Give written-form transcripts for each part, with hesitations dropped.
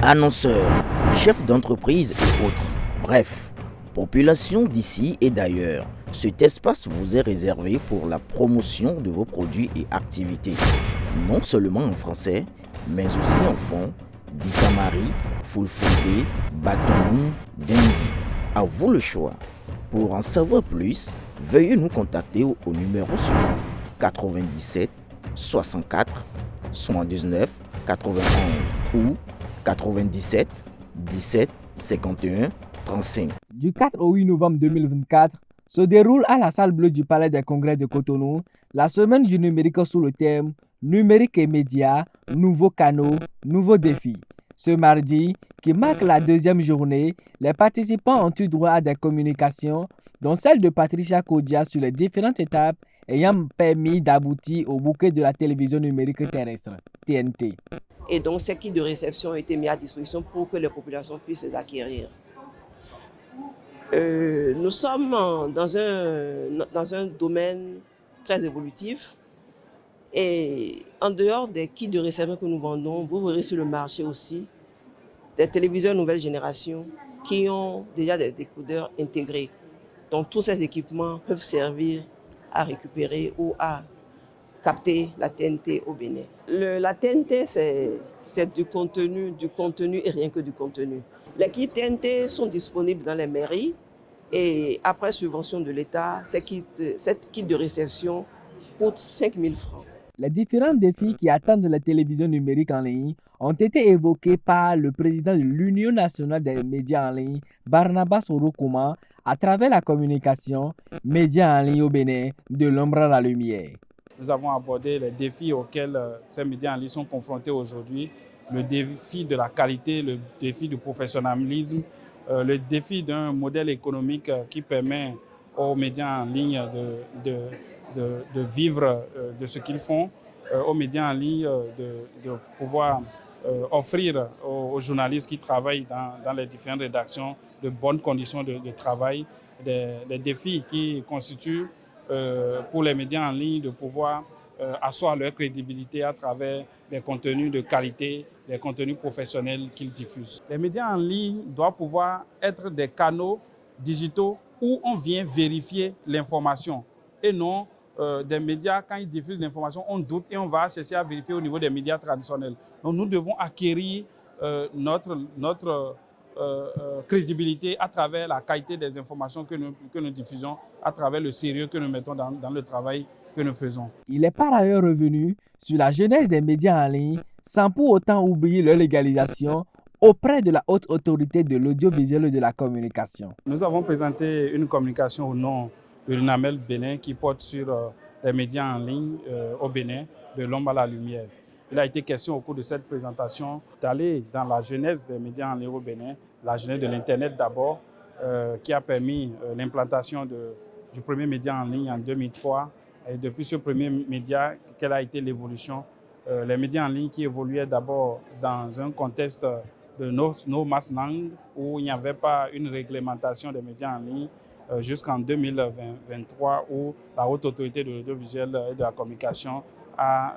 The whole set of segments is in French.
annonceurs, chefs d'entreprise et autres. Bref, population d'ici et d'ailleurs. Cet espace vous est réservé pour la promotion de vos produits et activités, non seulement en français, mais aussi en fond, Dikamari, Fulfulde, Batonou, Dendi. À vous le choix. Pour en savoir plus, veuillez nous contacter au numéro suivant 97 64 79 91 ou 97 17 51 35. Du 4 au 8 novembre 2024, se déroule à la salle bleue du Palais des Congrès de Cotonou la semaine du numérique sous le thème Numérique et médias, nouveaux canaux, nouveaux défis. Ce mardi, qui marque la deuxième journée, les participants ont eu droit à des communications, dont celle de Patricia Kodia sur les différentes étapes ayant permis d'aboutir au bouquet de la télévision numérique terrestre, TNT. Et donc, ces kits de réception ont été mis à disposition pour que les populations puissent les acquérir. Nous sommes dans un domaine très évolutif et en dehors des kits de réception que nous vendons, vous verrez sur le marché aussi des téléviseurs nouvelle génération qui ont déjà des décodeurs intégrés. Donc tous ces équipements peuvent servir à récupérer ou à capter la TNT au Bénin. La TNT, c'est du contenu et rien que du contenu. Les kits TNT sont disponibles dans les mairies et après subvention de l'État, cette kit de réception coûte 5 000 francs. Les différents défis qui attendent la télévision numérique en ligne ont été évoqués par le président de l'Union nationale des médias en ligne, Barnabas Orokuma, à travers la communication Médias en ligne au Bénin, de l'ombre à la lumière. Nous avons abordé les défis auxquels ces médias en ligne sont confrontés aujourd'hui, le défi de la qualité, le défi du professionnalisme, le défi d'un modèle économique qui permet aux médias en ligne de vivre de ce qu'ils font, aux médias en ligne de pouvoir offrir aux journalistes qui travaillent dans les différentes rédactions de bonnes conditions de travail, des défis qui constituent pour les médias en ligne de pouvoir asseoir leur crédibilité à travers des contenus de qualité, des contenus professionnels qu'ils diffusent. Les médias en ligne doivent pouvoir être des canaux digitaux où on vient vérifier l'information et non des médias, quand ils diffusent l'information, on doute et on va chercher à vérifier au niveau des médias traditionnels. Donc nous devons acquérir notre crédibilité à travers la qualité des informations que nous diffusons, à travers le sérieux que nous mettons dans le travail que nous faisons. Il est par ailleurs revenu sur la genèse des médias en ligne, sans pour autant oublier leur légalisation auprès de la haute autorité de l'audiovisuel et de la communication. Nous avons présenté une communication au nom de l'UNAMEL Bénin qui porte sur les médias en ligne au Bénin, de l'ombre à la lumière. Il a été question au cours de cette présentation d'aller dans la genèse des médias en ligne au Bénin, la genèse de l'Internet d'abord, qui a permis l'implantation du premier média en ligne en 2003. Et depuis ce premier média, quelle a été l'évolution? Les médias en ligne qui évoluaient d'abord dans un contexte de no mass langue où il n'y avait pas une réglementation des médias en ligne jusqu'en 2023 où la haute autorité de l'audiovisuel et de la communication a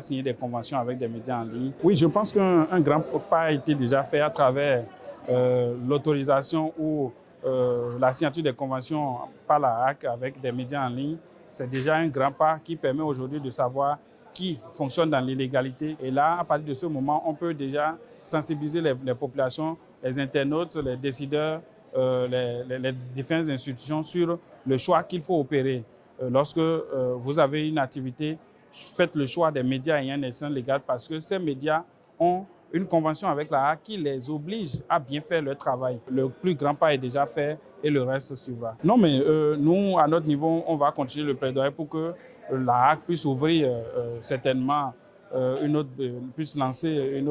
signé des conventions avec des médias en ligne. Oui, je pense qu'un grand pas a été déjà fait à travers l'autorisation ou la signature des conventions par la HAC avec des médias en ligne. C'est déjà un grand pas qui permet aujourd'hui de savoir qui fonctionne dans l'illégalité. Et là, à partir de ce moment, on peut déjà sensibiliser les populations, les internautes, les décideurs, les différentes institutions sur le choix qu'il faut opérer. Lorsque vous avez une activité, faites le choix des médias ayant une licence légale parce que ces médias ont une convention avec la HAC qui les oblige à bien faire leur travail. Le plus grand pas est déjà fait et le reste suivra. Non, mais nous, à notre niveau, on va continuer le plaidoyer pour que la HAC puisse ouvrir certainement puisse lancer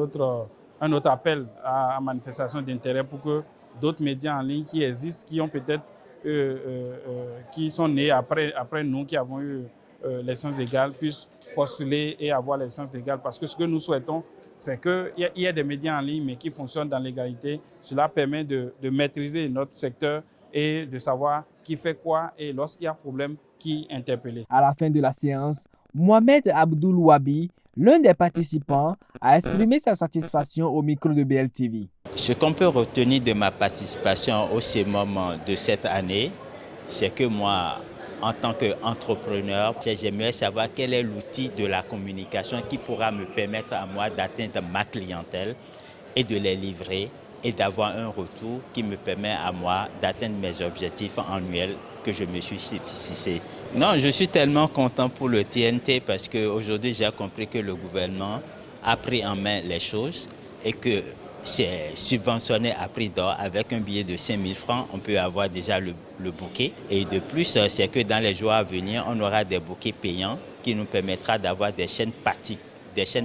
un autre appel à manifestation d'intérêt pour que d'autres médias en ligne qui existent, qui ont peut-être qui sont nés après nous, qui avons eu licence légale, puissent postuler et avoir la licence légale. Parce que ce que nous souhaitons, c'est qu'il y ait des médias en ligne, mais qui fonctionnent dans l'égalité. Cela permet de maîtriser notre secteur et de savoir qui fait quoi et lorsqu'il y a problème, qui interpeller. À la fin de la séance, Mohamed Abdoul Wabi, L'un des participants a exprimé sa satisfaction au micro de BLTV. Ce qu'on peut retenir de ma participation au CEMOM de cette année, c'est que moi, en tant qu'entrepreneur, j'aimerais savoir quel est l'outil de la communication qui pourra me permettre à moi d'atteindre ma clientèle et de les livrer et d'avoir un retour qui me permet à moi d'atteindre mes objectifs annuels que je me suis fixé. Non, je suis tellement content pour le TNT parce qu'aujourd'hui j'ai compris que le gouvernement a pris en main les choses et que c'est subventionné à prix d'or. Avec un billet de 5 000 francs, on peut avoir déjà le bouquet. Et de plus, c'est que dans les jours à venir, on aura des bouquets payants qui nous permettra d'avoir des chaînes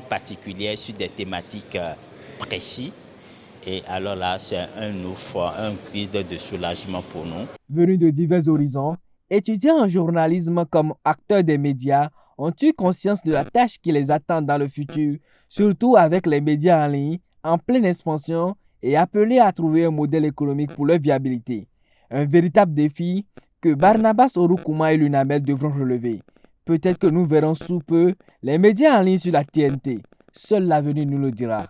particulières sur des thématiques précises. Et alors là, c'est un cri de soulagement pour nous. Venus de divers horizons, étudiants en journalisme comme acteurs des médias ont eu conscience de la tâche qui les attend dans le futur, surtout avec les médias en ligne en pleine expansion et appelés à trouver un modèle économique pour leur viabilité. Un véritable défi que Barnabas Orukuma et l'UNAMEL devront relever. Peut-être que nous verrons sous peu les médias en ligne sur la TNT. Seul l'avenir nous le dira.